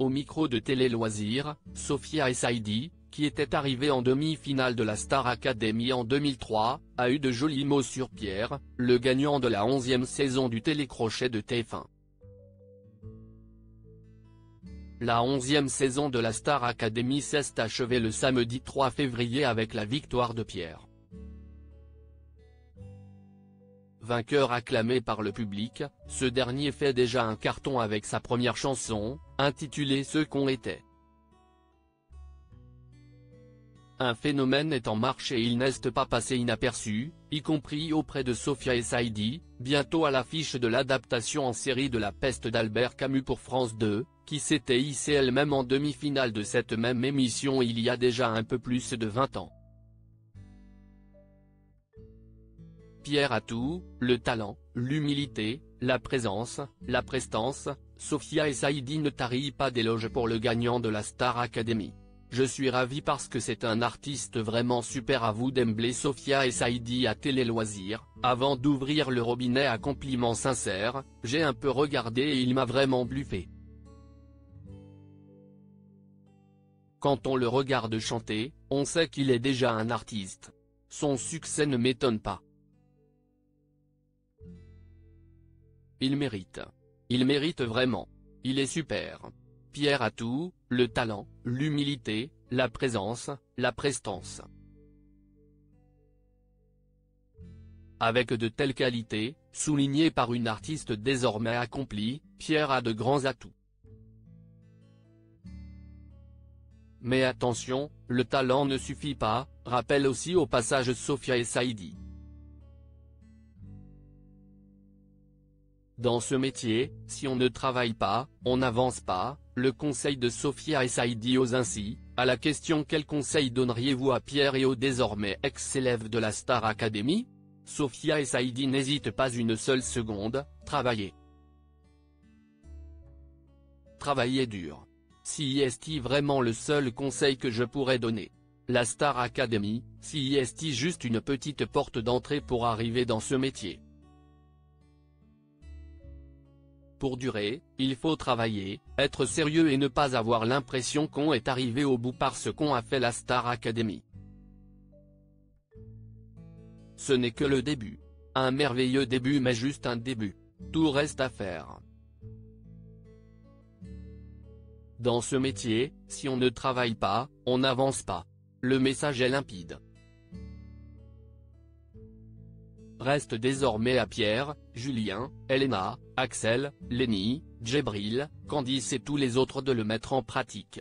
Au micro de Télé Loisirs, Sophia Essaidi, qui était arrivée en demi-finale de la Star Academy en 2003, a eu de jolis mots sur Pierre, le gagnant de la 11e saison du télécrochet de TF1. La 11e saison de la Star Academy s'est achevée le samedi 3 février avec la victoire de Pierre. Vainqueur acclamé par le public, ce dernier fait déjà un carton avec sa première chanson, intitulée Ce qu'on était. Un phénomène est en marche et il n'est pas passé inaperçu, y compris auprès de Sophia Essaidi, bientôt à l'affiche de l'adaptation en série de La Peste d'Albert Camus pour France 2, qui s'était hissée elle-même en demi-finale de cette même émission il y a déjà un peu plus de 20 ans. Pierre a tout, le talent, l'humilité, la présence, la prestance, Sophia Essaidi ne tarit pas d'éloges pour le gagnant de la Star Academy. Je suis ravi parce que c'est un artiste vraiment super, avoue d'emblée Sophia Essaidi à Télé Loisirs, avant d'ouvrir le robinet à compliments sincères, j'ai un peu regardé et il m'a vraiment bluffé. Quand on le regarde chanter, on sait qu'il est déjà un artiste. Son succès ne m'étonne pas. Il mérite. Il mérite vraiment. Il est super. Pierre a tout, le talent, l'humilité, la présence, la prestance. Avec de telles qualités, soulignées par une artiste désormais accomplie, Pierre a de grands atouts. Mais attention, le talent ne suffit pas, rappelle aussi au passage Sophia Essaidi. Dans ce métier, si on ne travaille pas, on n'avance pas, le conseil de Sophia Essaidi ose ainsi, à la question quel conseil donneriez-vous à Pierre et aux désormais ex-élèves de la Star Academy? Sophia Essaidi n'hésite pas une seule seconde, travaillez. Travaillez dur. Si est vraiment le seul conseil que je pourrais donner. La Star Academy, si est juste une petite porte d'entrée pour arriver dans ce métier. Pour durer, il faut travailler, être sérieux et ne pas avoir l'impression qu'on est arrivé au bout par ce qu'on a fait la Star Academy. Ce n'est que le début. Un merveilleux début mais juste un début. Tout reste à faire. Dans ce métier, si on ne travaille pas, on n'avance pas. Le message est limpide. Reste désormais à Pierre, Julien, Elena, Axel, Lenny, Djibril, Candice et tous les autres de le mettre en pratique.